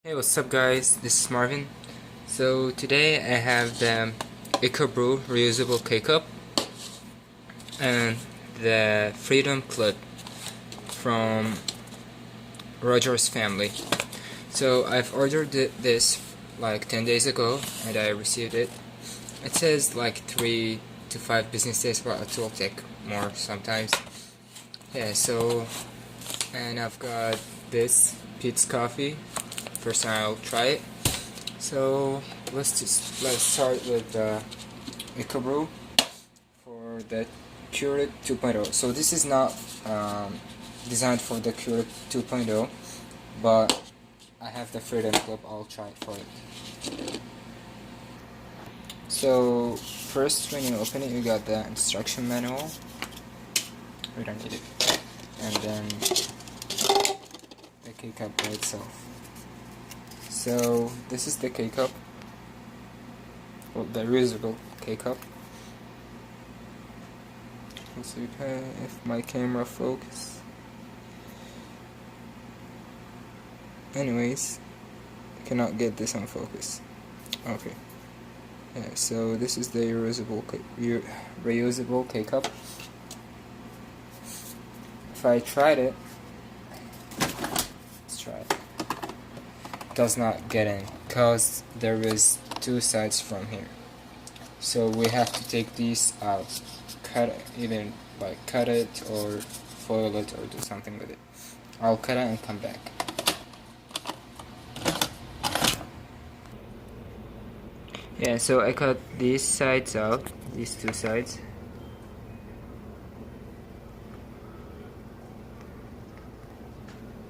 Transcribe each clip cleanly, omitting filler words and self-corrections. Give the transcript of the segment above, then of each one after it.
Hey, what's up guys? This is Marvin. So today I have the ekobrew reusable K-cup and the Freedom Clip from Roger's family. So I've ordered this like 10 days ago and I received it. It says like 3 to 5 business days, but it will take more sometimes. Yeah, so and I've got this Pete's coffee. First time I'll try it. So let's start with the ekobrew for the Keurig 2.0. So this is not designed for the Keurig 2.0, but I have the Freedom Clip. I'll try it for it. So first, when you open it, you got the instruction manual. We don't need it, and then the K-cup by itself. So this is the K-cup, well, the reusable K-cup. Let's see if my camera focus. Anyways, I cannot get this on focus. Okay. Yeah, so this is the reusable K-cup. If I tried it, let's try it. Does not get in because there is two sides from here, so we have to take these out, cut it or foil it or do something with it. I'll cut it and come back. Yeah, so I cut these sides out, these two sides.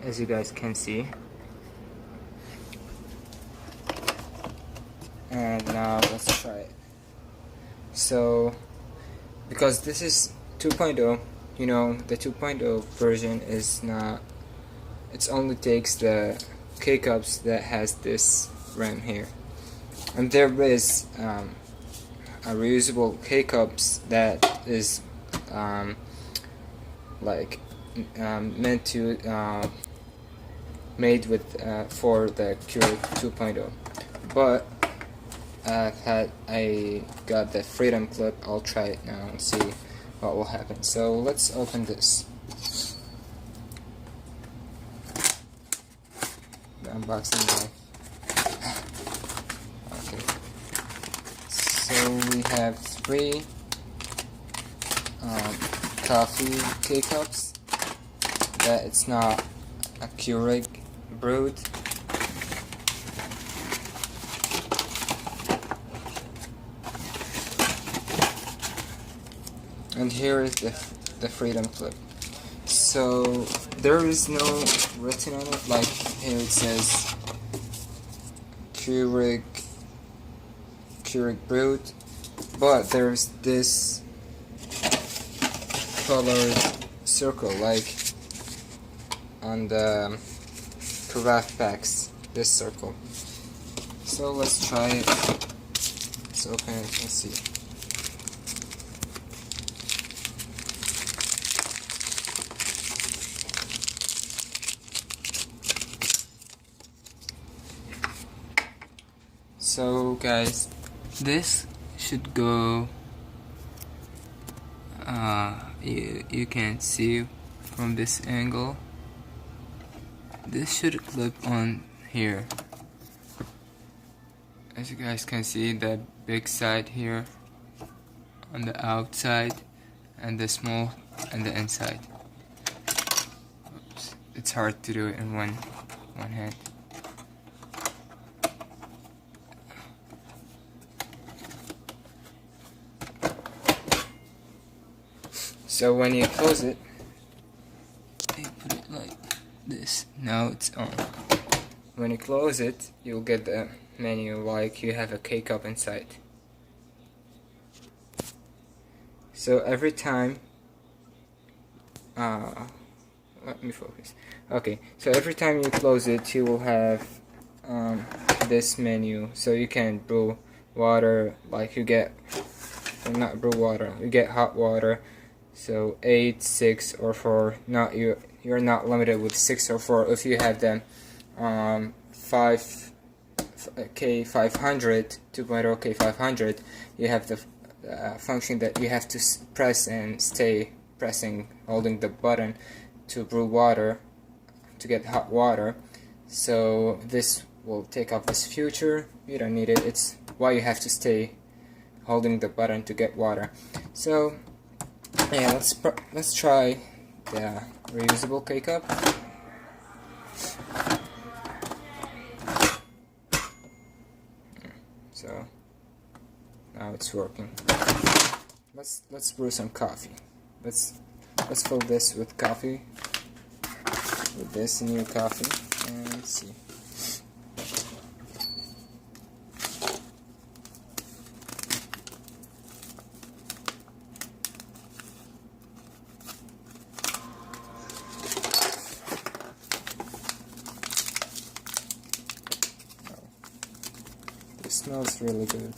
As you guys can see. And now let's try it. So, because this is 2.0, you know, the 2.0 version is not, it only takes the K-cups that has this rim here. And there is a reusable K-cups that is meant to made with for the Keurig 2.0, but I got the Freedom Clip. I'll try it now and see what will happen. So let's open this. The unboxing knife. Okay. So we have 3 coffee K-cups that it's not a Keurig brewed. And here is the Freedom Clip. So there is no written on it, like here it says Keurig brewed, but there's this colored circle like on the craft packs, this circle. So let's try it. Let's open it, let's see. So guys, this should go, you can't see from this angle, this should clip on here. As you guys can see, the big side here on the outside and the small on the inside. Oops. It's hard to do it in one hand. So when you close it, you put it like this. Now it's on. When you close it, you'll get the menu like you have a K-cup inside. So every time, let me focus. Okay, so every time you close it, you will have this menu. So you can brew water, like you get, well, not brew water, you get hot water. So 8, 6, or 4. Not you're not limited with 6 or 4 if you have them K500 2.0 K500, you have the function that you have to press and stay pressing, holding the button to brew water, to get hot water. So this will take off this feature. You don't need it. It's why you have to stay holding the button to get water. So yeah, let's try the reusable K-cup. So now it's working. Let's brew some coffee. Let's fill this with coffee, with this new coffee, and see. It smells really good.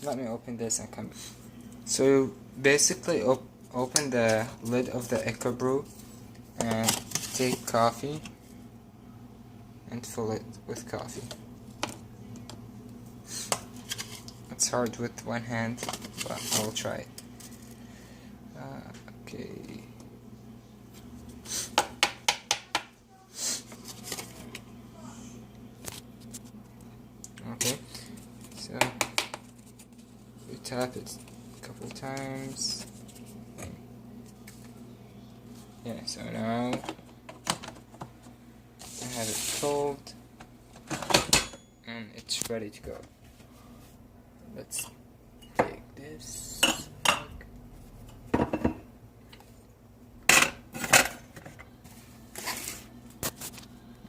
Let me open this and come back. So basically open the lid of the ekobrew and take coffee and fill it with coffee. It's hard with one hand, but I'll try it. Okay. Okay, so we tap it a couple times. Yeah, so now I have it filled and it's ready to go. Let's take this.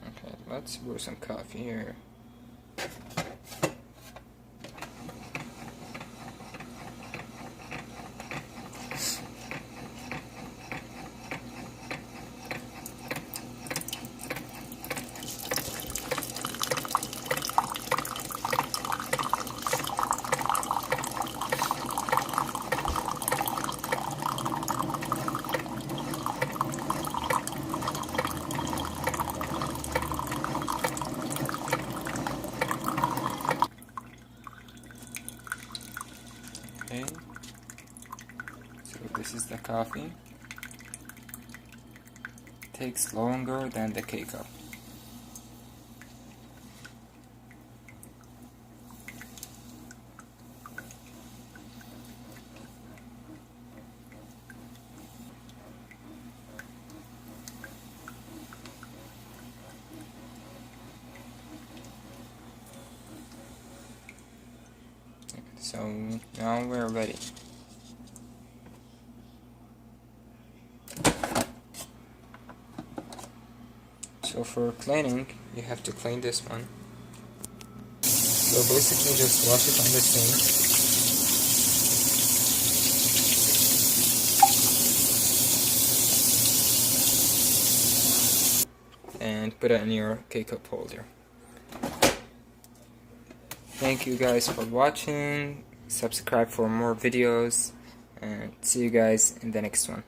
Okay, let's brew some coffee here. Okay, so this is the coffee. Takes longer than the K-cup. So now we're ready. So for cleaning, you have to clean this one. So basically just wash it on the sink and put it in your K-cup holder. Thank you guys for watching. Subscribe for more videos and see you guys in the next one.